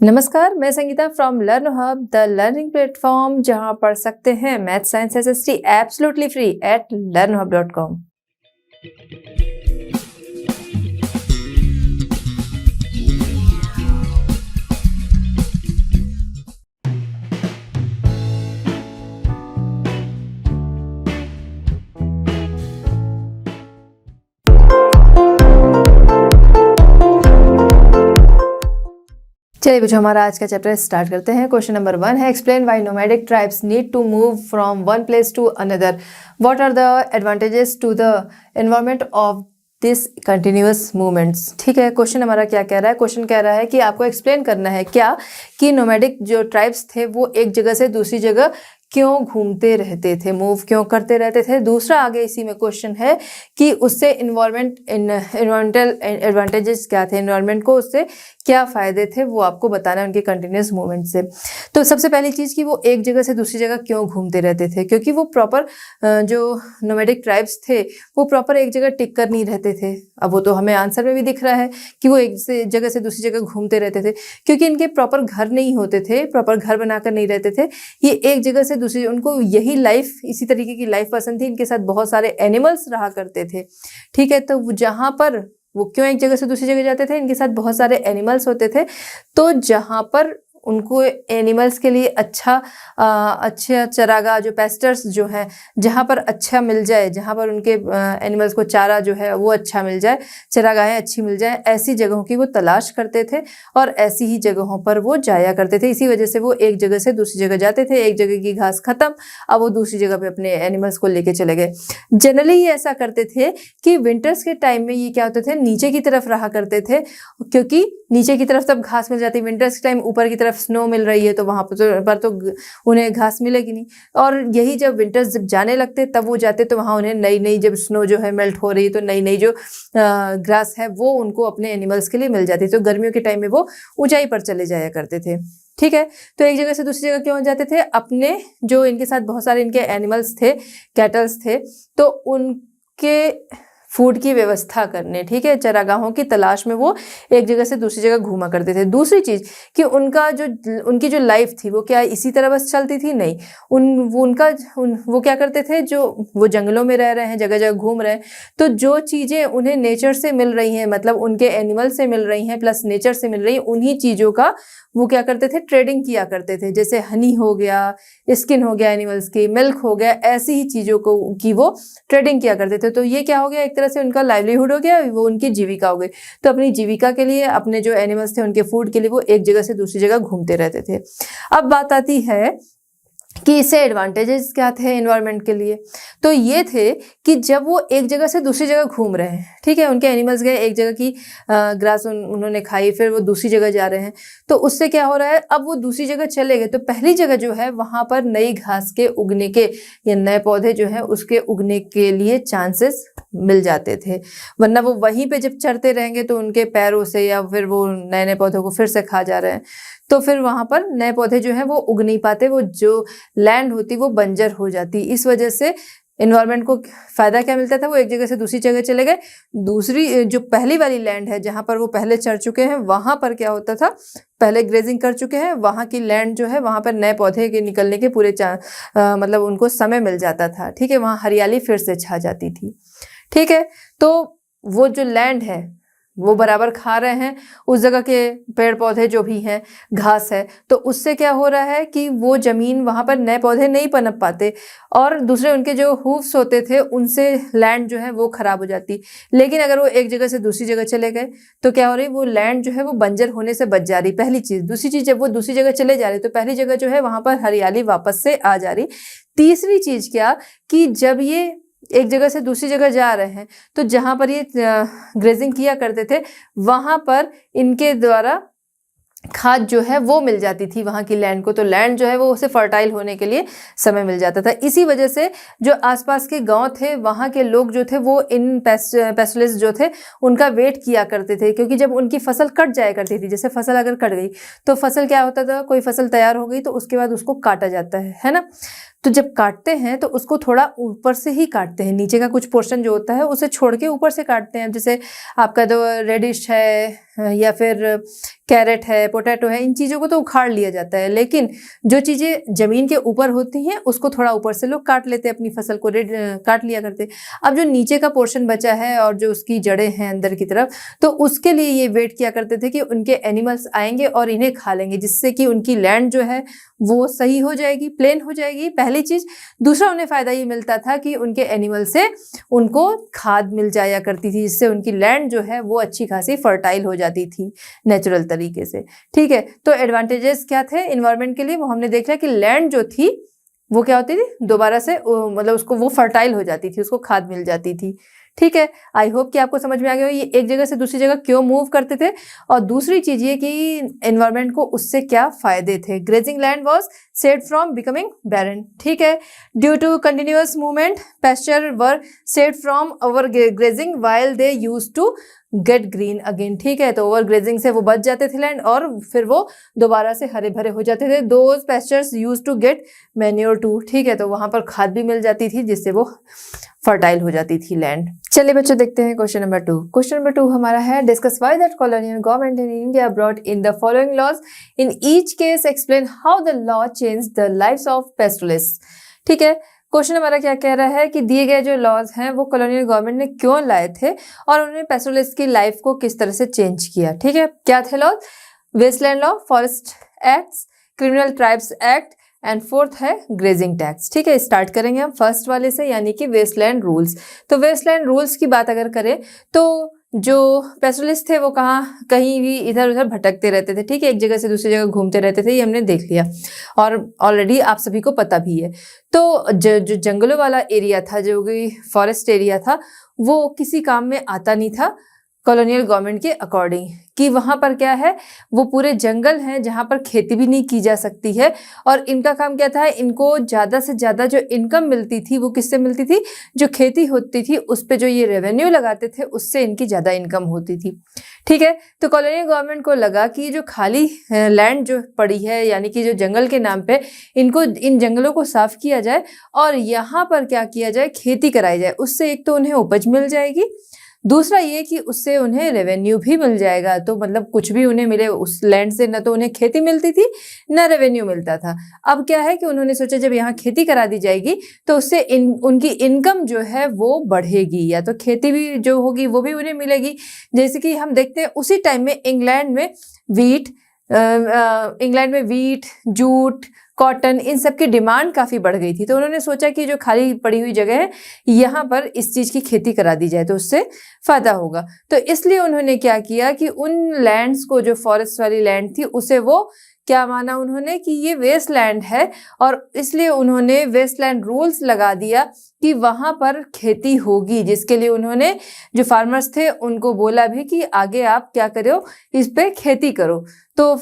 नमस्कार, मैं Sangeeta from learn hub, the learning platform जहां पढ़ सकते हैं math science SST absolutely free at learnhub.com। चलिए बच्चों, हमारा आज का चैप्टर स्टार्ट करते हैं। क्वेश्चन नंबर 1 है, explain why nomadic tribes need to move from one place to another, what are the advantages to the environment of this continuous movements. ठीक है, क्वेश्चन हमारा क्या कह रहा है? क्वेश्चन कह रहा है कि आपको एक्सप्लेन करना है क्या कि नोमैडिक जो ट्राइब्स थे वो एक जगह से दूसरी जगह क्यों घूमते रहते थे, मूव क्यों करते रहते थे। दूसरा आगे इसी में क्वेश्चन है कि उससे एनवायरमेंटल एडवांटेजेस क्या थे, एनवायरमेंट को उससे क्या फ़ायदे थे, वो आपको बताना है उनके कंटिन्यूस मूवमेंट से। तो सबसे पहली चीज़ कि वो एक जगह से दूसरी जगह क्यों घूमते रहते थे, क्योंकि वो प्रॉपर जो नोमैडिक ट्राइब्स थे वो प्रॉपर एक जगह टिक कर नहीं रहते थे। अब वो तो हमें आंसर में भी दिख रहा है कि वो एक जगह से दूसरी जगह घूमते रहते थे क्योंकि इनके प्रॉपर घर नहीं होते थे, प्रॉपर घर बनाकर नहीं रहते थे। ये एक जगह से दूसरी, उनको यही लाइफ, इसी तरीके की लाइफ पसंद थी। इनके साथ बहुत सारे एनिमल्स रहा करते थे। ठीक है, तो जहाँ पर वो क्यों एक जगह से दूसरी जगह जाते थे, इनके साथ बहुत सारे एनिमल्स होते थे। तो जहाँ पर उनको एनिमल्स के लिए अच्छा चरागाह, जो पेस्टर्स जो है, जहाँ पर अच्छा मिल जाए, जहाँ पर उनके एनिमल्स को चारा जो है वो अच्छा मिल जाए, चरागाहें अच्छी मिल जाए, ऐसी जगहों की वो तलाश करते थे और ऐसी ही जगहों पर वो जाया करते थे। इसी वजह से वो एक जगह से दूसरी जगह जाते थे। एक जगह की घास खत्म, अब वो दूसरी जगह पे अपने एनिमल्स को लेके चले गए। जनरली ये ऐसा करते थे कि विंटर्स के टाइम में ये क्या होते थे, नीचे की तरफ रहा करते थे, क्योंकि नीचे की तरफ तब घास मिल जाती। विंटर्स के टाइम ऊपर की तरफ स्नो मिल रही है तो वहां पर तो उन्हें घास मिलेगी नहीं। और यही जब विंटर्स जब जाने लगते तब वो जाते तो वहां उन्हें नई नई, जब स्नो जो है मेल्ट हो रही है तो नई नई जो ग्रास है वो उनको अपने एनिमल्स के लिए मिल जाती। तो गर्मियों के टाइम में वो ऊंचाई पर चले जाया करते थे। ठीक है, तो एक जगह से दूसरी जगह क्यों जाते थे? अपने जो इनके साथ बहुत सारे इनके एनिमल्स थे, कैटल्स थे, तो उनके फूड की व्यवस्था करने, ठीक है, चरागाहों की तलाश में वो एक जगह से दूसरी जगह घूमा करते थे। दूसरी चीज कि उनकी जो लाइफ थी वो क्या इसी तरह बस चलती थी? नहीं, वो क्या करते थे, जो वो जंगलों में रह रहे हैं, जगह जगह घूम रहे हैं, तो जो चीजें उन्हें नेचर से मिल रही हैं, मतलब उनके एनिमल से मिल रही हैं प्लस नेचर से मिल रही है, उन्हीं चीजों का वो क्या करते थे, ट्रेडिंग किया करते थे। जैसे हनी हो गया, स्किन हो गया एनिमल्स की, मिल्क हो गया, ऐसी ही चीजों की वो ट्रेडिंग किया करते थे। तो ये क्या हो गया, एक तरह से उनका लाइवलीहुड हो गया, वो उनकी जीविका हो गई। तो अपनी जीविका के लिए, अपने जो एनिमल्स थे उनके फूड के लिए वो एक जगह से दूसरी जगह घूमते रहते थे। अब बात आती है कि इससे एडवांटेजेस क्या थे एनवायरनमेंट के लिए। तो ये थे कि जब वो एक जगह से दूसरी जगह घूम रहे हैं, ठीक है, उनके एनिमल्स गए, एक जगह की ग्रास उन्होंने खाई, फिर वो दूसरी जगह जा रहे हैं, तो उससे क्या हो रहा है, अब वो दूसरी जगह चले गए तो पहली जगह जो है वहां पर नई घास के उगने के या नए पौधे जो है उसके उगने के लिए चांसेस मिल जाते थे। वरना वो वहीं पे जब चरते रहेंगे तो उनके पैरों से या फिर वो नए नए पौधों को फिर से खा जा रहे हैं, तो फिर वहां पर नए पौधे जो है वो उग नहीं पाते, वो जो लैंड होती वो बंजर हो जाती। इस वजह से एनवायरनमेंट को फायदा क्या मिलता था, वो एक जगह से दूसरी जगह चले गए। दूसरी जो पहली वाली लैंड है जहां पर वो पहले चर चुके हैं, वहां पर क्या होता था, पहले ग्रेजिंग कर चुके हैं, वहां की लैंड जो है वहां पर नए पौधे के निकलने के पूरे मतलब उनको समय मिल जाता था। ठीक है, वहां हरियाली फिर से छा जाती थी। ठीक है, तो वो जो लैंड है वो बराबर खा रहे हैं उस जगह के पेड़ पौधे जो भी हैं, घास है, तो उससे क्या हो रहा है कि वो जमीन, वहां पर नए पौधे नहीं पनप पाते और दूसरे उनके जो हूफ्स होते थे उनसे लैंड जो है वो खराब हो जाती। लेकिन अगर वो एक जगह से दूसरी जगह चले गए तो क्या हो रही, वो लैंड जो है वो बंजर होने से बच जा रही, पहली चीज। दूसरी चीज, जब वो दूसरी जगह चले जा रहे तो पहली जगह जो है वहां पर हरियाली वापस से आ जा रही। तीसरी चीज क्या कि जब ये एक जगह से दूसरी जगह जा रहे हैं तो जहां पर ये ग्रेजिंग किया करते थे वहां पर इनके द्वारा खाद जो है वो मिल जाती थी वहां की लैंड को, तो लैंड जो है वो उसे फर्टाइल होने के लिए समय मिल जाता था। इसी वजह से जो आसपास के गांव थे वहां के लोग जो थे वो इन पेस्टुलेंट्स जो थे उनका वेट किया करते थे, क्योंकि जब उनकी फसल कट जाया करती थी, जैसे फसल अगर कट गई तो फसल क्या होता था, कोई फसल तैयार हो गई तो उसके बाद उसको काटा जाता है ना। तो जब काटते हैं तो उसको थोड़ा ऊपर से ही काटते हैं, नीचे का कुछ पोर्शन जो होता है उसे छोड़ के ऊपर से काटते हैं। जैसे आपका जो रेडिश है या फिर कैरेट है, पोटैटो है, इन चीज़ों को तो उखाड़ लिया जाता है, लेकिन जो चीज़ें ज़मीन के ऊपर होती हैं उसको थोड़ा ऊपर से लोग काट लेते हैं, अपनी फसल को काट लिया करते। अब जो नीचे का पोर्शन बचा है और जो उसकी जड़ें हैं अंदर की तरफ, तो उसके लिए ये वेट किया करते थे कि उनके एनिमल्स आएंगे और इन्हें खा लेंगे, जिससे कि उनकी लैंड जो है वो सही हो जाएगी, प्लेन हो जाएगी, पहली चीज़। दूसरा उन्हें फ़ायदा ये मिलता था कि उनके एनिमल से उनको खाद मिल जाया करती थी, जिससे उनकी लैंड जो है वो अच्छी खासी फर्टाइल हो जाती थी नेचुरल तरीके से। ठीक है, तो एडवांटेजेस क्या थे इन्वायरमेंट के लिए, वो हमने देखा कि लैंड जो थी वो क्या होती थी, दोबारा से मतलब उसको वो फर्टाइल हो जाती थी, उसको खाद मिल जाती थी। ठीक है, आई होप कि आपको समझ में आ गया हो ये एक जगह से दूसरी जगह क्यों मूव करते थे। और दूसरी चीज ये कि एनवायरमेंट को उससे क्या फायदे थे। Grazing land was saved from becoming barren. ठीक है, due to continuous movement pasture were saved from overgrazing while they used to get green again. ठीक है, तो ओवर ग्रेजिंग से वो बच जाते थे लैंड और फिर वो दोबारा से हरे भरे हो जाते थे। Those pastures used to get manure too. ठीक है, तो वहां पर खाद भी मिल जाती थी, जिससे वो फर्टाइल हो जाती थी लैंड। चलिए बच्चों, देखते हैं क्वेश्चन नंबर 2। क्वेश्चन नंबर 2 हमारा है, discuss why that colonial government in India brought in the following laws, in each case explain how the law change the lives of pastoralist. ठीक है, क्वेश्चन हमारा क्या कह रहा है कि दिए गए जो लॉज हैं वो कॉलोनियल गवर्नमेंट ने क्यों लाए थे और उन्होंने पेस्टोरलिस्ट की लाइफ को किस तरह से चेंज किया। ठीक है, क्या थे laws? Wasteland law, forest acts, criminal tribes act and fourth है ग्रेजिंग टैक्स। ठीक है, स्टार्ट करेंगे हम फर्स्ट वाले से, यानी कि वेस्टलैंड रूल्स। तो वेस्टलैंड रूल्स की बात अगर करें तो जो पेस्टोरलिस्ट थे वो कहीं भी इधर उधर भटकते रहते थे। ठीक है, एक जगह से दूसरी जगह घूमते रहते थे, ये हमने देख लिया और ऑलरेडी आप सभी को पता भी है। तो जो जंगलों वाला एरिया था, जो कि फॉरेस्ट एरिया था, वो किसी काम में आता नहीं था कॉलोनियल गवर्नमेंट के अकॉर्डिंग, कि वहां पर क्या है, वो पूरे जंगल हैं जहां पर खेती भी नहीं की जा सकती है। और इनका काम क्या था, इनको ज्यादा से ज्यादा जो इनकम मिलती थी वो किससे मिलती थी, जो खेती होती थी उस पे जो ये रेवेन्यू लगाते थे उससे इनकी ज्यादा इनकम होती थी। ठीक है, तो कॉलोनियल गवर्नमेंट को लगा कि जो खाली लैंड जो पड़ी है, यानी कि जो जंगल के नाम पे, इनको इन जंगलों को साफ किया जाए और यहाँ पर क्या किया जाए, खेती कराई जाए। उससे एक तो उन्हें उपज मिल जाएगी, दूसरा ये कि उससे उन्हें रेवेन्यू भी मिल जाएगा। तो मतलब कुछ भी उन्हें मिले उस लैंड से, न तो उन्हें खेती मिलती थी न रेवेन्यू मिलता था। अब क्या है कि उन्होंने सोचा जब यहाँ खेती करा दी जाएगी तो उससे उनकी इनकम जो है वो बढ़ेगी, या तो खेती भी जो होगी वो भी उन्हें मिलेगी। जैसे कि हम देखते हैं उसी टाइम में इंग्लैंड में वीट, जूट, कॉटन, इन सब की डिमांड काफी बढ़ गई थी। तो उन्होंने सोचा कि जो खाली पड़ी हुई जगह है यहाँ पर इस चीज की खेती करा दी जाए तो उससे फायदा होगा। तो इसलिए उन्होंने क्या किया कि उन लैंड्स को, जो फॉरेस्ट वाली लैंड थी, उसे वो क्या माना उन्होंने कि ये वेस्ट लैंड है, और इसलिए उन्होंने वेस्टलैंड रूल्स लगा दिया कि वहां पर खेती होगी, जिसके लिए उन्होंने जो फार्मर्स थे उनको बोला भी कि आगे आप क्या करो, इस पे खेती करो। तो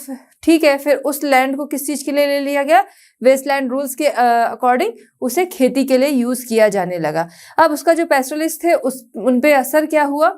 ठीक है, फिर उस लैंड को किस चीज के लिए ले लिया गया, वेस्टलैंड रूल्स के अकॉर्डिंग उसे खेती के लिए यूज किया जाने लगा। अब उसका जो पेस्टोरलिस्ट थे उन पे असर क्या हुआ,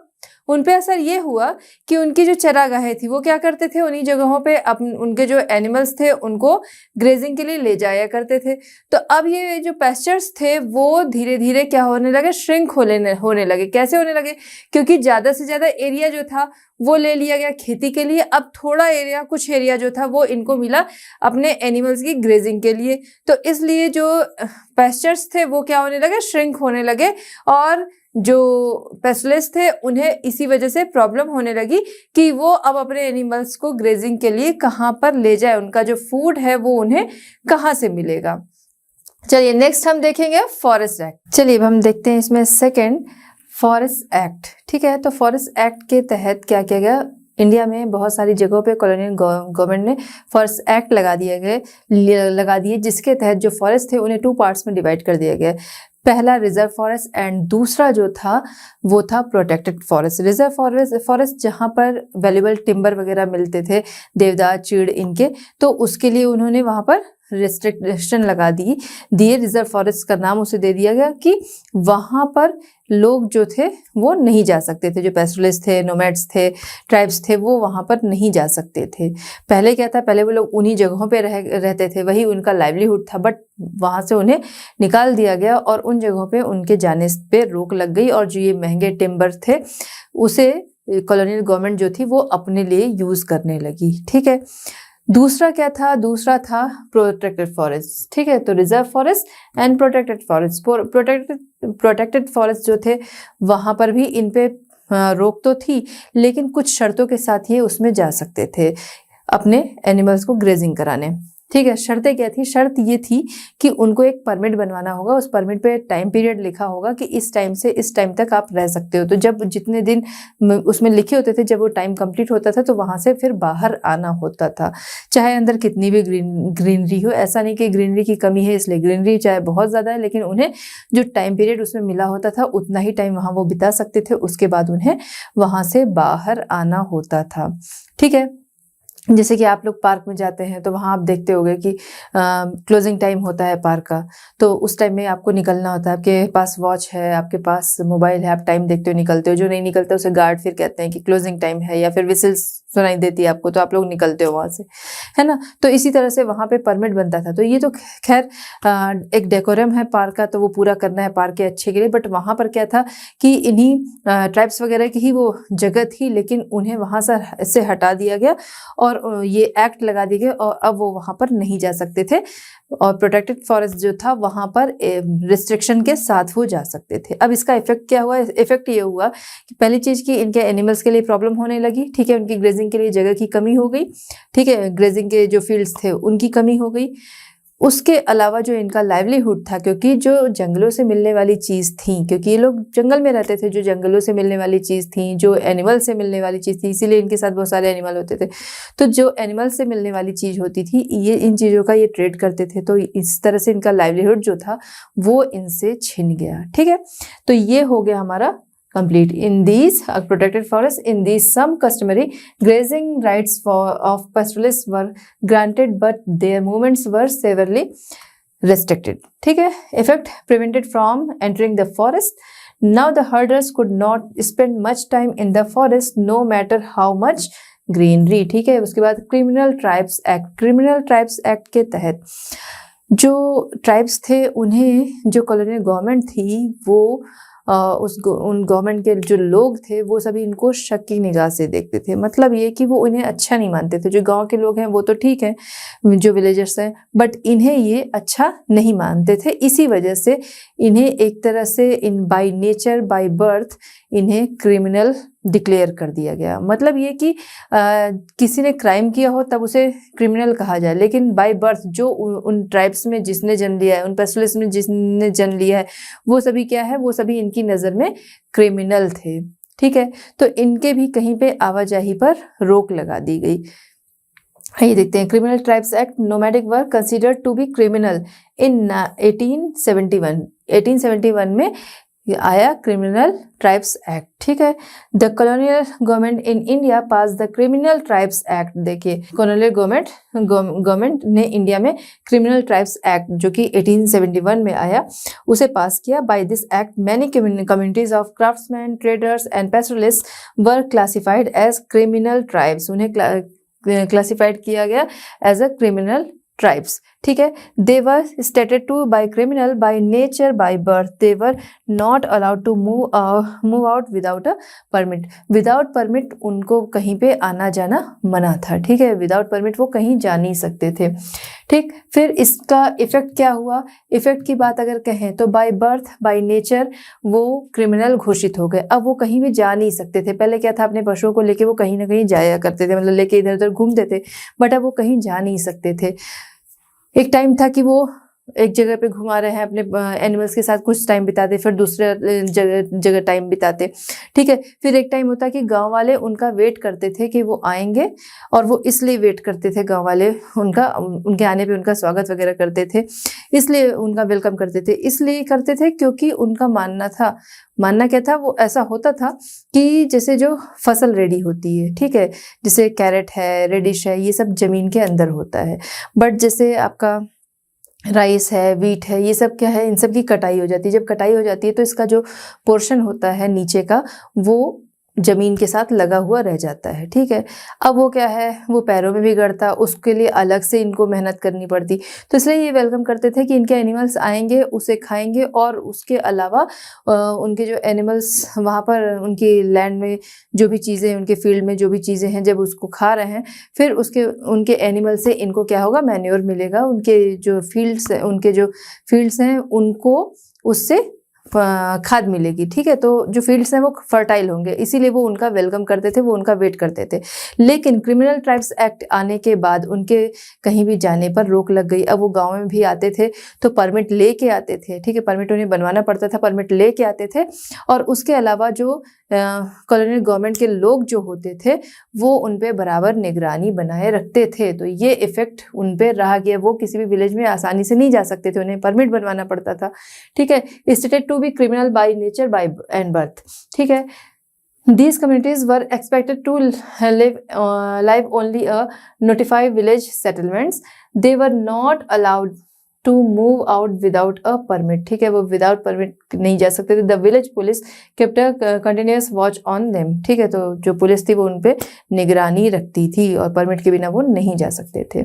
उन पे असर ये हुआ कि उनकी जो चरागाहें थी वो क्या करते थे, उन्हीं जगहों पे उनके जो एनिमल्स थे उनको ग्रेजिंग के लिए ले जाया करते थे। तो अब ये जो पेस्चर्स थे वो धीरे धीरे क्या होने लगे, श्रिंक होने लगे। कैसे होने लगे, क्योंकि ज्यादा से ज्यादा एरिया जो था वो ले लिया गया खेती के लिए। अब थोड़ा एरिया, कुछ एरिया जो था वो इनको मिला अपने एनिमल्स की ग्रेजिंग के लिए। तो इसलिए जो पेस्चर्स थे वो क्या होने लगे, श्रिंक होने लगे, और जो पेस्टोरलिस्ट थे उन्हें इसी वजह से प्रॉब्लम होने लगी कि वो अब अपने एनिमल्स को ग्रेजिंग के लिए कहाँ पर ले जाए, उनका जो फूड है वो उन्हें कहाँ से मिलेगा। चलिए नेक्स्ट हम देखेंगे फॉरेस्ट एक्ट। चलिए अब हम देखते हैं इसमें सेकंड, फॉरेस्ट एक्ट। ठीक है, तो फॉरेस्ट एक्ट के तहत क्या किया गया, इंडिया में बहुत सारी जगहों पे कॉलोनियल गवर्नमेंट ने फॉरेस्ट एक्ट लगा दिए, जिसके तहत जो फॉरेस्ट थे उन्हें 2 पार्ट्स में डिवाइड कर दिया गया। पहला रिजर्व फॉरेस्ट एंड दूसरा जो था वो था प्रोटेक्टेड फॉरेस्ट। रिजर्व फॉरेस्ट जहाँ पर वैल्यूएबल टिम्बर वगैरह मिलते थे, देवदार, चीड़, इनके, तो उसके लिए उन्होंने वहाँ पर रिस्ट्रिक्शन लगा दिए। रिजर्व फॉरेस्ट का नाम उसे दे दिया गया कि वहाँ पर लोग जो थे वो नहीं जा सकते थे, जो पेस्टोरलिस्ट थे, नोमैड्स थे, ट्राइब्स थे, वो वहाँ पर नहीं जा सकते थे। पहले क्या था, पहले वो लोग उन्हीं जगहों पे रहते थे, वही उनका लाइवलीहुड था, बट वहाँ से उन्हें निकाल दिया गया और उन जगहों पे उनके जाने पे रोक लग गई, और जो ये महंगे टिम्बर थे उसे कॉलोनियल गवर्नमेंट जो थी वो अपने लिए यूज करने लगी। ठीक है, दूसरा क्या था? दूसरा था प्रोटेक्टेड फॉरेस्ट। ठीक है, तो reserve forest and protected forest. Protected forest जो थे वहां पर भी इन पे रोक तो थी, लेकिन कुछ शर्तों के साथ ये उसमें जा सकते थे अपने एनिमल्स को ग्रेजिंग कराने। ठीक है, शर्तें क्या थी? शर्त ये थी कि उनको एक परमिट बनवाना होगा, उस परमिट पे टाइम पीरियड लिखा होगा कि इस टाइम से इस टाइम तक आप रह सकते हो। तो जब जितने दिन उसमें लिखे होते थे, जब वो टाइम कंप्लीट होता था तो वहां से फिर बाहर आना होता था, चाहे अंदर कितनी भी ग्रीनरी हो। ऐसा नहीं कि ग्रीनरी की कमी है इसलिए, ग्रीनरी चाहे बहुत ज्यादा है, लेकिन उन्हें जो टाइम पीरियड उसमें मिला होता था उतना ही टाइम वहां वो बिता सकते थे, उसके बाद उन्हें वहां से बाहर आना होता था। ठीक है, जैसे कि आप लोग पार्क में जाते हैं तो वहाँ आप देखते होंगे कि क्लोजिंग टाइम होता है पार्क का, तो उस टाइम में आपको निकलना होता है। आपके पास वॉच है, आपके पास मोबाइल है, आप टाइम देखते हो निकलते हो। जो नहीं निकलता उसे गार्ड फिर कहते हैं कि क्लोजिंग टाइम है, या फिर विसिल्स सुनाई देती है आपको तो आप लोग निकलते हो वहां से, है ना। तो इसी तरह से वहां पे परमिट बनता था। तो ये तो खैर एक डेकोरम है पार्क का, तो वो पूरा करना है पार्क के अच्छे के लिए। बट वहां पर क्या था कि इन्हीं ट्राइब्स वगैरह की ही वो जगह थी, लेकिन उन्हें वहां से हटा दिया गया और ये एक्ट लगा दिया गया, और अब वो वहां पर नहीं जा सकते थे। और प्रोटेक्टेड फॉरेस्ट जो था वहां पर रिस्ट्रिक्शन के साथ वो जा सकते थे। अब इसका इफेक्ट क्या हुआ? इफेक्ट ये हुआ कि पहली चीज की इनके एनिमल्स के लिए प्रॉब्लम होने लगी। ठीक है, उनकी ग्रेजिंग के लिए जगह की कमी हो गई। ठीक है, ग्रेजिंग के जो फील्ड्स थे उनकी कमी हो गई। उसके अलावा जो इनका लाइवलीहुड था, क्योंकि जो जंगलों से मिलने वाली चीज थी, क्योंकि ये लोग जंगल में रहते थे, जो जंगलों से मिलने वाली चीज थी, जो एनिमल से मिलने वाली चीज थी, इसीलिए इनके साथ बहुत सारे एनिमल होते थे। तो जो एनिमल से मिलने वाली चीज होती थी, ये इन चीजों का ये ट्रेड करते थे। तो इस तरह से इनका लाइवलीहुड जो था वो इनसे छिन गया। ठीक है, तो ये हो गया हमारा complete. In these protected forests, in these some customary grazing rights of pastoralists were granted, but their movements were severely restricted. ठीक है, effect prevented from entering the forest. Now the herders could not spend much time in the forest, no matter how much greenery. ठीक है, उसके बाद criminal tribes act. Criminal tribes act के तहत जो tribes थे उन्हें जो कॉलोनियल गवर्नमेंट थी वो उन गवर्नमेंट के जो लोग थे वो सभी इनको शक की निगाह से देखते थे। मतलब ये कि वो उन्हें अच्छा नहीं मानते थे। जो गांव के लोग हैं वो तो ठीक है, जो विलेजर्स हैं, बट इन्हें ये अच्छा नहीं मानते थे। इसी वजह से इन्हें एक तरह से in by nature by birth इन्हें क्रिमिनल डिक्लेयर कर दिया गया। मतलब ये कि किसी ने क्राइम किया हो तब उसे क्रिमिनल कहा जाए, लेकिन बाय बर्थ जो उन ट्राइब्स में जिसने जन्म लिया है, उन पेस्टलिस्ट में जिसने जन्म लिया है, वो सभी क्या है, वो सभी इनकी नजर में क्रिमिनल थे। ठीक है, तो इनके भी कहीं पे आवाजाही पर रोक लगा दी गई। ये देखते हैं, criminal tribes act. Nomadic were considered to be criminal in 1871। 1871 में आया क्रिमिनल ट्राइब्स एक्ट। ठीक है, the colonial government in India pass the criminal tribes act. देखिए, कॉलोनियल गवर्नमेंट ने इंडिया में क्रिमिनल ट्राइब्स एक्ट जो कि 1871 में आया उसे पास किया। By this act many communities of craftsman, traders and pastoralist were classified as criminal tribes. उन्हें क्लासिफाइड किया गया एज अ क्रिमिनल ट्राइब्स। ठीक है, they were stated to by criminal by nature by birth. They were not allowed to move out without a permit. Without permit उनको कहीं पे आना जाना मना था। ठीक है, विदाउट परमिट वो कहीं जा नहीं सकते थे। ठीक, फिर इसका इफेक्ट क्या हुआ? इफेक्ट की बात अगर कहें तो बाय बर्थ बाय नेचर वो क्रिमिनल घोषित हो गए। अब वो कहीं भी जा नहीं सकते थे। पहले क्या था, अपने पशुओं को लेके वो कहीं ना कहीं जाया करते थे, मतलब लेके इधर उधर घूमते थे, बट अब वो कहीं जा नहीं सकते थे। एक टाइम था कि वो एक जगह पे घुमा रहे हैं, अपने एनिमल्स के साथ कुछ टाइम बिताते, फिर दूसरे जगह टाइम बिताते। ठीक है, फिर एक टाइम होता कि गांव वाले उनका वेट करते थे कि वो आएंगे, और वो इसलिए वेट करते थे, गांव वाले उनके आने पे उनका स्वागत वगैरह करते थे, इसलिए उनका वेलकम करते थे। इसलिए करते थे क्योंकि उनका मानना क्या था, वो ऐसा होता था कि जैसे जो फसल रेडी होती है, ठीक है, जैसे कैरेट है, रेडिश है, ये सब जमीन के अंदर होता है, बट जैसे आपका राइस है, वीट है, ये सब क्या है, इन सब की कटाई हो जाती है। जब कटाई हो जाती है तो इसका जो पोर्शन होता है नीचे का वो जमीन के साथ लगा हुआ रह जाता है, ठीक है। अब वो क्या है, वो पैरों में भी गड़ता, उसके लिए अलग से इनको मेहनत करनी पड़ती। तो इसलिए ये वेलकम करते थे कि इनके एनिमल्स आएंगे, उसे खाएंगे, और उसके अलावा उनके जो एनिमल्स वहाँ पर उनकी लैंड में जो भी चीज़ें, उनके फील्ड में जो भी चीज़ें हैं, जब उसको खा रहे हैं, फिर उनके एनिमल से इनको क्या होगा, मैन्योर मिलेगा। उनके जो फील्ड्स हैं उनको उससे खाद मिलेगी, ठीक है। तो जो फील्ड्स हैं वो फर्टाइल होंगे, इसीलिए वो उनका वेलकम करते थे, वो उनका वेट करते थे। लेकिन क्रिमिनल ट्राइब्स एक्ट आने के बाद उनके कहीं भी जाने पर रोक लग गई। अब वो गांव में भी आते थे तो परमिट लेके आते थे, ठीक है, परमिट उन्हें बनवाना पड़ता था, परमिट लेके आते थे। और उसके अलावा जो कॉलोनियल गवर्नमेंट के लोग जो होते थे वो उन पे बराबर निगरानी बनाए रखते थे। तो ये इफेक्ट उन पे रहा गया, वो किसी भी विलेज में आसानी से नहीं जा सकते थे, उन्हें परमिट बनवाना पड़ता था, ठीक है। Stated to be criminal by nature by and birth, ठीक है। These communities were expected to live only a notified village settlements. They were not allowed to move out without a permit, ठीक है, वो विदाउट परमिट नहीं जा सकते थे। The village police kept a continuous watch on them, ठीक है। तो जो पुलिस थी वो उन पे निगरानी रखती थी और परमिट के बिना वो नहीं जा सकते थे।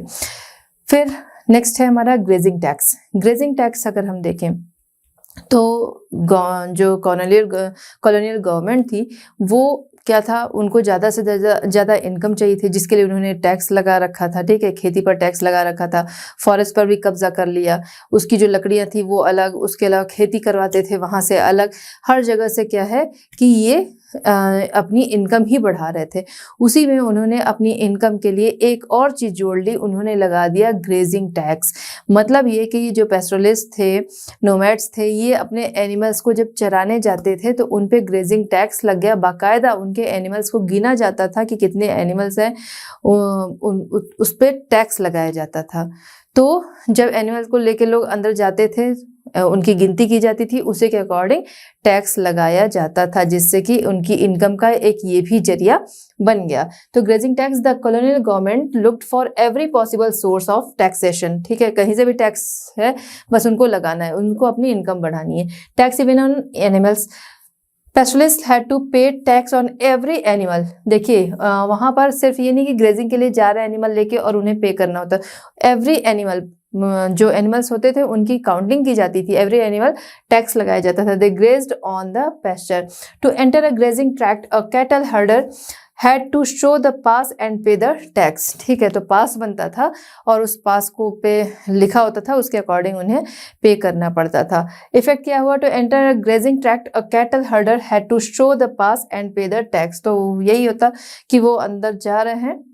फिर नेक्स्ट है हमारा ग्रेजिंग टैक्स। ग्रेजिंग टैक्स अगर हम देखें तो जो कॉलोनियल गवर्नमेंट थी वो क्या था, उनको ज़्यादा से ज़्यादा इनकम चाहिए थी, जिसके लिए उन्होंने टैक्स लगा रखा था, ठीक है। खेती पर टैक्स लगा रखा था, फॉरेस्ट पर भी कब्जा कर लिया, उसकी जो लकड़ियाँ थी वो अलग, उसके अलावा खेती करवाते थे वहाँ से अलग, हर जगह से क्या है कि ये अपनी इनकम ही बढ़ा रहे थे। उसी में उन्होंने अपनी इनकम के लिए एक और चीज़ जोड़ ली, उन्होंने लगा दिया ग्रेजिंग टैक्स। मतलब ये कि जो पेस्टोरलिस्ट थे, नोमैड्स थे, ये अपने एनिमल्स को जब चराने जाते थे तो उन पे ग्रेजिंग टैक्स लग गया। बाकायदा उनके एनिमल्स को गिना जाता था कि कितने एनिमल्स हैं, उस पर टैक्स लगाया जाता था। तो जब एनिमल्स को लेके लोग अंदर जाते थे, उनकी गिनती की जाती थी, उसी के अकॉर्डिंग टैक्स लगाया जाता था, जिससे कि उनकी इनकम का एक ये भी जरिया बन गया। तो grazing tax, the colonial government looked for every possible source of taxation, ठीक है। कहीं से भी टैक्स है बस उनको लगाना है, उनको अपनी इनकम बढ़ानी है। Tax even on animals, pastoralist had to pay tax on every animal. देखिए वहाँ पर सिर्फ ये नहीं कि ग्रेजिंग के लिए जा रहे एनिमल लेके और उन्हें पे करना होता, एवरी एनिमल, जो एनिमल्स होते थे उनकी काउंटिंग की जाती थी, एवरी एनिमल टैक्स लगाया जाता था। They grazed on the pasture. To enter a grazing tract a cattle herder had to show the pass and pay the tax, ठीक है। तो पास बनता था और उस पास को पे लिखा होता था, उसके अकॉर्डिंग उन्हें पे करना पड़ता था। इफेक्ट क्या हुआ, to enter a grazing tract a cattle herder had to show the pass and pay the tax. तो यही होता कि वो अंदर जा रहे हैं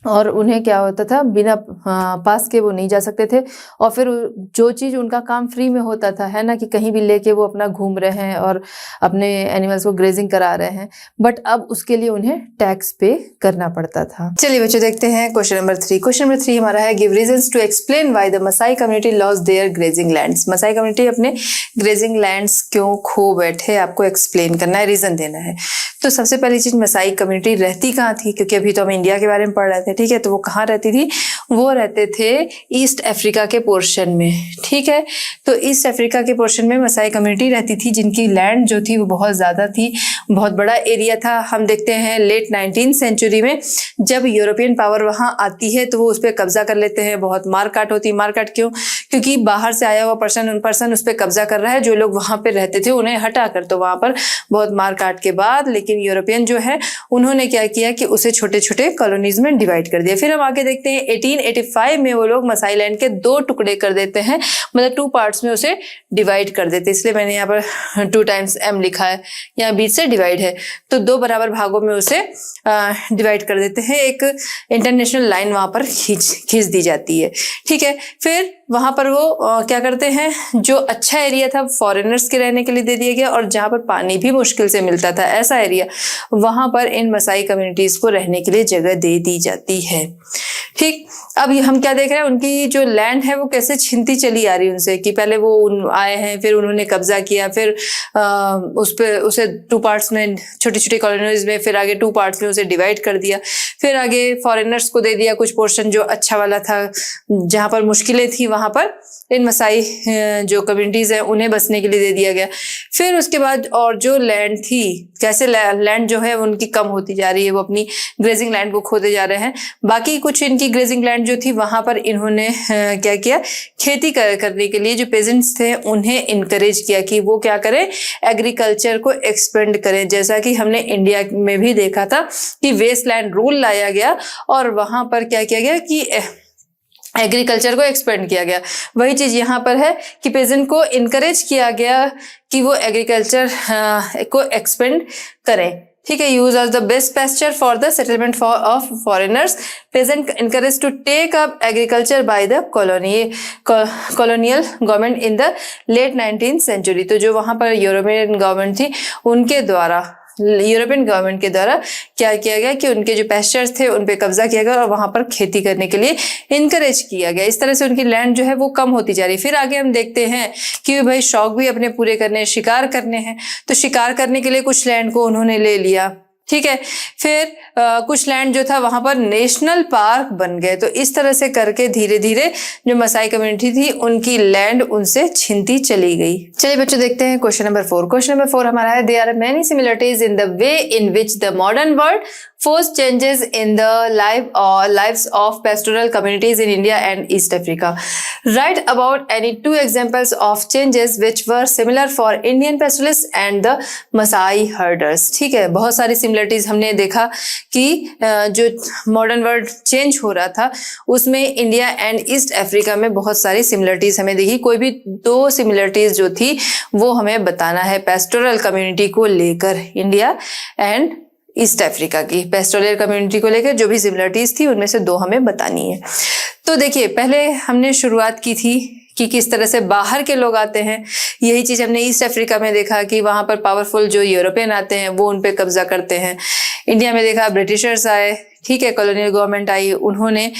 और उन्हें क्या होता था, बिना पास के वो नहीं जा सकते थे। और फिर जो चीज़ उनका काम फ्री में होता था, है ना, कि कहीं भी लेके वो अपना घूम रहे हैं और अपने एनिमल्स को ग्रेजिंग करा रहे हैं, बट अब उसके लिए उन्हें टैक्स पे करना पड़ता था। चलिए बच्चों देखते हैं क्वेश्चन नंबर 3। क्वेश्चन नंबर 3 हमारा है, give reasons to explain why the Maasai community lost their grazing lands. Maasai community अपने ग्रेजिंग लैंड्स क्यों खो बैठे, आपको एक्सप्लेन करना है, रीजन देना है। तो सबसे पहली चीज, मसाई कम्युनिटी रहती कहाँ थी, क्योंकि अभी तो हम इंडिया के बारे में पढ़ रहे थे, ठीक है। तो वो कहाँ रहती थी, वो रहते थे ईस्ट अफ्रीका के पोर्शन में, ठीक है। तो ईस्ट अफ्रीका के पोर्शन में मसाई कम्युनिटी रहती थी, जिनकी लैंड जो थी वो बहुत ज़्यादा थी, बहुत बड़ा एरिया था। हम देखते हैं लेट 19th सेंचुरी में जब यूरोपियन पावर वहाँ आती है तो वो उस पर कब्जा कर लेते हैं, बहुत मारकाट होती है। मारकाट क्यों, क्योंकि बाहर से आया हुआ पर्सन उस पर कब्जा कर रहा है, जो लोग वहाँ पे रहते थे उन्हें हटा कर, तो वहाँ पर बहुत मारकाट के बाद लेकिन यूरोपियन जो है उन्होंने क्या किया कि उसे छोटे छोटे कॉलोनीज में डिवाइड कर दिया। फिर हम आगे देखते हैं 1885 में वो लोग मसाई लैंड के 2 टुकड़े कर देते हैं, मतलब 2 पार्ट्स में उसे डिवाइड कर देते हैं। इसलिए मैंने यहाँ पर 2 times m लिखा है, यहाँ बीच से डिवाइड है, तो 2 बराबर भागों में उसे डिवाइड कर देते हैं। एक इंटरनेशनल लाइन वहां पर खींच दी जाती है, ठीक है। फिर वहां पर वो क्या करते हैं, जो अच्छा एरिया था फॉरेनर्स के रहने के लिए दे दिया गया, और जहां पर पानी भी मुश्किल से मिलता था ऐसा एरिया, वहां पर इन मसाई कम्युनिटीज को रहने के लिए जगह दे दी जाती है, ठीक। अब हम क्या देख रहे हैं, उनकी जो लैंड है वो कैसे छिनती चली आ रही है उनसे, कि पहले वो आए हैं, फिर उन्होंने कब्जा किया, फिर उसे 2 पार्ट्स में, छोटी छोटी कॉलोनीज में, फिर आगे 2 पार्ट्स में उसे डिवाइड कर दिया, फिर आगे फॉरेनर्स को दे दिया कुछ पोर्शन जो अच्छा वाला था, जहां पर मुश्किलें थी वहां वहां पर इन मसाई जो कम्युनिटीज हैं उन्हें बसने के लिए दे दिया गया। फिर उसके बाद और जो लैंड थी, कैसे लैंड जो है उनकी कम होती जा रही है, वो अपनी ग्रेजिंग लैंड को खोते जा रहे हैं। बाकी कुछ इनकी ग्रेजिंग लैंड जो थी वहां पर इन्होंने क्या किया, खेती करने के लिए जो पेजेंट्स थे उन्हें इनकरेज किया कि वो क्या करें, एग्रीकल्चर को एक्सपेंड करें। जैसा कि हमने इंडिया में भी देखा था कि वेस्ट लैंड रूल लाया गया और वहां पर क्या किया गया कि एग्रीकल्चर को एक्सपेंड किया गया। वही चीज यहाँ पर है कि पेजेंट को इनकरेज किया गया कि वो एग्रीकल्चर को एक्सपेंड करें। ठीक है, use of the best pasture for the settlement of foreigners, peasant encourage to take up agriculture by the colonial government in the late 19th century. तो जो वहां पर यूरोपियन गवर्नमेंट थी उनके द्वारा, यूरोपियन गवर्नमेंट के द्वारा क्या किया गया कि उनके जो पेस्चर्स थे उन पे कब्जा किया गया और वहां पर खेती करने के लिए इनकरेज किया गया। इस तरह से उनकी लैंड जो है वो कम होती जा रही है। फिर आगे हम देखते हैं कि भाई शौक भी अपने पूरे करने हैं, शिकार करने हैं, तो शिकार करने के लिए कुछ लैंड को उन्होंने ले लिया। ठीक है, फिर कुछ लैंड जो था वहां पर नेशनल पार्क बन गए। तो इस तरह से करके धीरे धीरे जो मसाई कम्युनिटी थी उनकी लैंड उनसे छिनती चली गई। चलिए बच्चों देखते हैं क्वेश्चन नंबर 4। क्वेश्चन नंबर 4 हमारा है, there are many similarities in the way in which the modern world force changes in the lives of pastoral communities in India and East Africa. Write about any 2 examples of changes which were similar for Indian pastoralists and the Maasai herders. ठीक है, बहुत सारी similarities हमने देखा कि जो modern world change हो रहा था उसमें इंडिया एंड ईस्ट अफ्रीका में बहुत सारी सिमिलरिटीज हमें देखी। कोई भी 2 सिमिलरिटीज जो थी वो हमें बताना है पेस्टोरल कम्युनिटी को लेकर, इंडिया एंड ईस्ट अफ्रीका की पेस्टोरल कम्युनिटी को लेकर जो भी सिमिलरिटीज थी उनमें से 2 हमें बतानी है। तो देखिए, पहले हमने शुरुआत की थी कि किस तरह से बाहर के लोग आते हैं। यही चीज हमने ईस्ट अफ्रीका में देखा कि वहां पर पावरफुल जो यूरोपियन आते हैं वो उन पे कब्जा करते हैं। इंडिया में देखा ब्रिटिशर्स आए, ठीक है, कॉलोनियल गवर्नमेंट आई, उन्होंने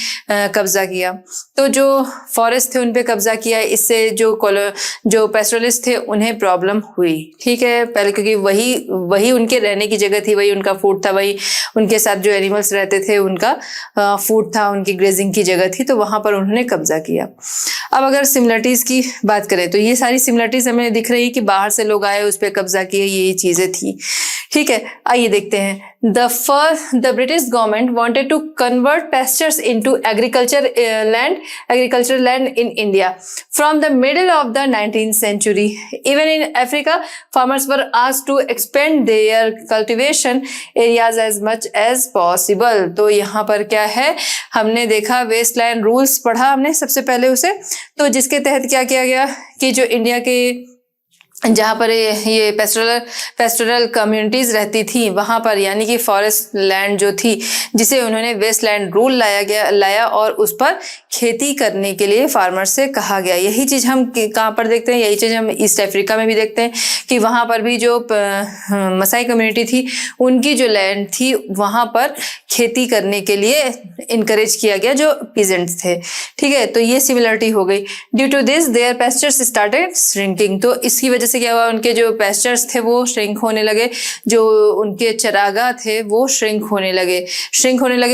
कब्जा किया। तो जो फॉरेस्ट थे उन पे कब्जा किया, इससे जो पेस्टोरलिस्ट थे उन्हें प्रॉब्लम हुई। ठीक है, पहले क्योंकि वही उनके रहने की जगह थी, वही उनका फूड था, वही उनके साथ जो एनिमल्स रहते थे उनका फूड था, उनकी ग्रेजिंग की जगह थी, तो वहां पर उन्होंने कब्जा किया। अब अगर सिमिलरिटीज की बात करें तो ये सारी सिमिलरिटीज हमें दिख रही है कि बाहर से लोग आए, उस पर कब्जा किए, ये चीजें थी। ठीक है, आइए देखते हैं। The British government wanted to convert pastures into agricultural land in India from the middle of the 19th century. Even in Africa, farmers were asked to expand their cultivation areas as much as possible. तो यहाँ पर क्या है, हमने देखा Westland rules पढ़ा हमने सबसे पहले उसे, तो जिसके तहत क्या किया गया कि जो इंडिया के जहाँ पर ये पेस्टोरल कम्युनिटीज रहती थी वहां पर, यानी कि फॉरेस्ट लैंड जो थी जिसे उन्होंने वेस्ट लैंड रूल लाया और उस पर खेती करने के लिए फार्मर से कहा गया। यही चीज हम कहाँ पर देखते हैं, यही चीज हम ईस्ट अफ्रीका में भी देखते हैं कि वहां पर भी जो मसाई कम्युनिटी थी उनकी जो लैंड थी वहां पर खेती करने के लिए इनकरेज किया गया जो पीजेंट्स थे। ठीक है, तो ये सिमिलरिटी हो गई। Due to this their pastures started shrinking, तो इसकी वजह से क्या हुआ, उनके जो पेस्चर्स थे वो श्रिंक होने लगे, जो उनके चरागाह थे वो श्रिंक होने लगे,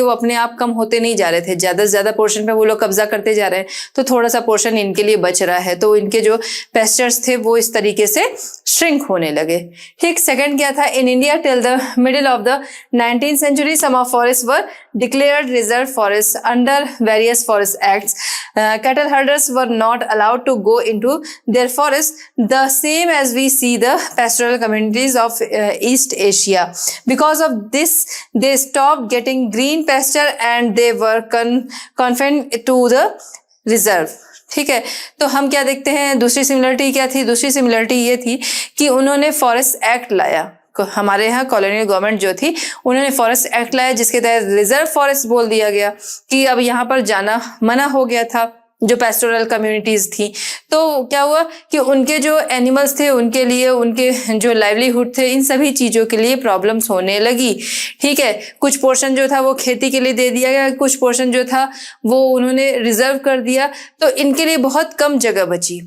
वो अपने आप कम होते नहीं जा रहे थे, ज्यादा से ज्यादा पोर्शन पे वो लोग कब्जा करते जा रहे हैं, तो थोड़ा सा पोर्शन इनके लिए बच रहा है, तो इनके जो पेस्चर्स थे वो इस तरीके से श्रिंक होने लगे। ठीक, सेकंड क्या था, in India till the middle of the 19th century some of forests were declared reserve forests under various forest acts. Cattle herders were not allowed to go into their forests, the same as we see the pastoral communities of East Asia. Because of this, they stopped getting green pasture and they were confined to the reserve. ठीक है, तो हम क्या देखते हैं, दूसरी similarity क्या थी, दूसरी सिमिलरिटी ये थी कि उन्होंने फॉरेस्ट एक्ट लाया। हमारे यहाँ कॉलोनियल गवर्नमेंट जो थी उन्होंने फॉरेस्ट एक्ट लाया जिसके तहत रिजर्व फॉरेस्ट बोल दिया गया कि अब यहाँ पर जाना मना हो गया था जो पेस्टोरल कम्युनिटीज थी। तो क्या हुआ कि उनके जो एनिमल्स थे उनके लिए, उनके जो लाइवलीहुड थे, इन सभी चीजों के लिए प्रॉब्लम्स होने लगी। ठीक है, कुछ पोर्शन जो था वो खेती के लिए दे दिया गया, कुछ पोर्शन जो था वो उन्होंने रिजर्व कर दिया, तो इनके लिए बहुत कम जगह बची।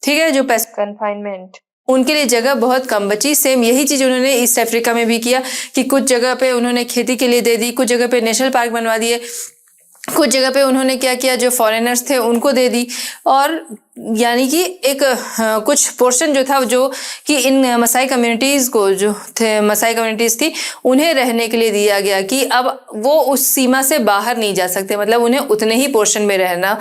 ठीक है, जो पेस्ट कन्फाइनमेंट उनके लिए जगह बहुत कम बची। सेम यही चीज उन्होंने ईस्ट अफ्रीका में भी किया कि कुछ जगह पे उन्होंने खेती के लिए दे दी, कुछ जगह पे नेशनल पार्क बनवा दिए, कुछ जगह पे उन्होंने क्या किया, जो फॉरेनर्स थे उनको दे दी, और यानी कि एक कुछ पोर्शन जो था, जो कि इन मसाई कम्युनिटीज़ को, जो थे मसाई कम्युनिटीज़ थी, उन्हें रहने के लिए दिया गया कि अब वो उस सीमा से बाहर नहीं जा सकते, मतलब उन्हें उतने ही पोर्शन में रहना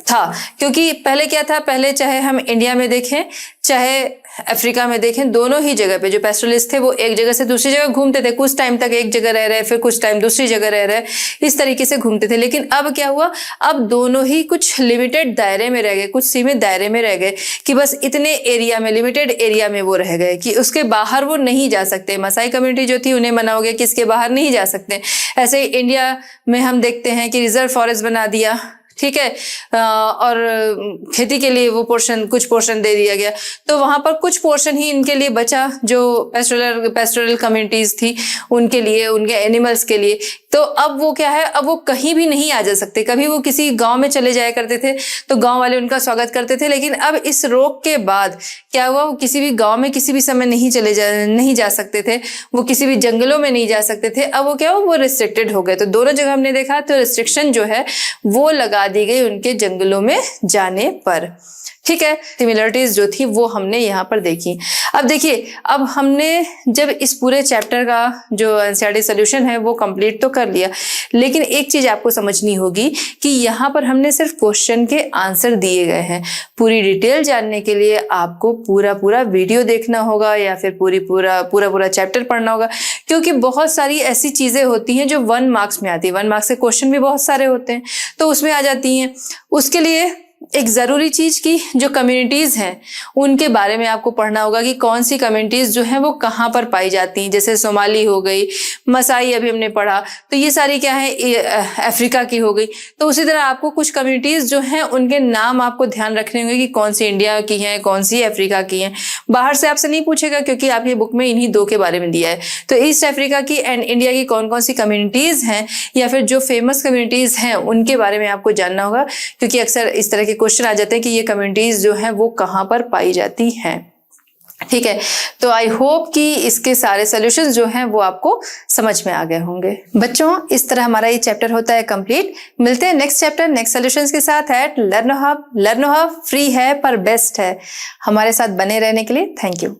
था। क्योंकि पहले क्या था, पहले चाहे हम इंडिया में देखें चाहे अफ्रीका में देखें, दोनों ही जगह पे जो पेस्टोरलिस्ट थे वो एक जगह से दूसरी जगह घूमते थे, कुछ टाइम तक एक जगह रह रहे, फिर कुछ टाइम दूसरी जगह रह रहे, इस तरीके से घूमते थे। लेकिन अब क्या हुआ, अब दोनों ही कुछ लिमिटेड दायरे में रह गए, कुछ सीमित दायरे में रह गए कि बस इतने एरिया में, लिमिटेड एरिया में वो रह गए कि उसके बाहर वो नहीं जा सकते। मसाई कम्युनिटी जो थी उन्हें मना हो गया कि इसके बाहर नहीं जा सकते। ऐसे ही इंडिया में हम देखते हैं कि रिजर्व फॉरेस्ट बना दिया, ठीक है, और खेती के लिए वो पोर्शन, कुछ पोर्शन दे दिया गया, तो वहां पर कुछ पोर्शन ही इनके लिए बचा, जो पेस्टोरल कम्युनिटीज थी उनके लिए, उनके एनिमल्स के लिए। तो अब वो क्या है, अब वो कहीं भी नहीं आ जा सकते। कभी वो किसी गांव में चले जाया करते थे तो गांव वाले उनका स्वागत करते थे, लेकिन अब इस रोक के बाद क्या हुआ, वो किसी भी गांव में किसी भी समय नहीं जा सकते थे, वो किसी भी जंगलों में नहीं जा सकते थे। अब वो क्या हुआ, वो रिस्ट्रिक्टेड हो गए। तो दोनों जगह हमने देखा तो रिस्ट्रिक्शन जो है वो लगा दी गई उनके जंगलों में जाने पर, ठीक है। सिमिलरिटीज जो थी वो हमने यहाँ पर देखी। अब देखिए, अब हमने जब इस पूरे चैप्टर का जो एनसीईआरटी सॉल्यूशन है वो कंप्लीट तो कर लिया, लेकिन एक चीज आपको समझनी होगी कि यहाँ पर हमने सिर्फ क्वेश्चन के आंसर दिए गए हैं। पूरी डिटेल जानने के लिए आपको पूरा वीडियो देखना होगा या फिर पूरा चैप्टर पढ़ना होगा, क्योंकि बहुत सारी ऐसी चीजें होती हैं जो 1 मार्क्स में आती है। 1 मार्क्स के क्वेश्चन भी बहुत सारे होते हैं तो उसमें आ जाती हैं। उसके लिए एक जरूरी चीज की जो कम्युनिटीज हैं उनके बारे में आपको पढ़ना होगा कि कौन सी कम्युनिटीज जो हैं वो कहाँ पर पाई जाती हैं। जैसे सोमाली हो गई, मसाई अभी हमने पढ़ा, तो ये सारी क्या है, अफ्रीका की हो गई। तो उसी तरह आपको कुछ कम्युनिटीज जो हैं उनके नाम आपको ध्यान रखने होंगे कि कौन सी इंडिया की हैं, कौन सी अफ्रीका की हैं। बाहर से आपसे नहीं पूछेगा क्योंकि आपकी बुक में इन्हीं 2 के बारे में दिया है। तो ईस्ट अफ्रीका की एंड इंडिया की कौन कौन सी कम्युनिटीज हैं या फिर जो फेमस कम्युनिटीज हैं उनके बारे में आपको जानना होगा, क्योंकि अक्सर इस तरह के क्वेश्चन आ जाते हैं कि ये कम्युनिटीज जो हैं वो कहाँ पर पाई जाती हैं, ठीक है। तो आई होप कि इसके सारे सॉल्यूशंस जो हैं वो आपको समझ में आ गए होंगे। बच्चों, इस तरह हमारा ये चैप्टर होता है कंप्लीट। मिलते हैं नेक्स्ट चैप्टर, नेक्स्ट सॉल्यूशंस के साथ at LearnoHub. LearnoHub free है पर बेस्ट है। हमारे साथ बने रहने के लिए थैंक यू।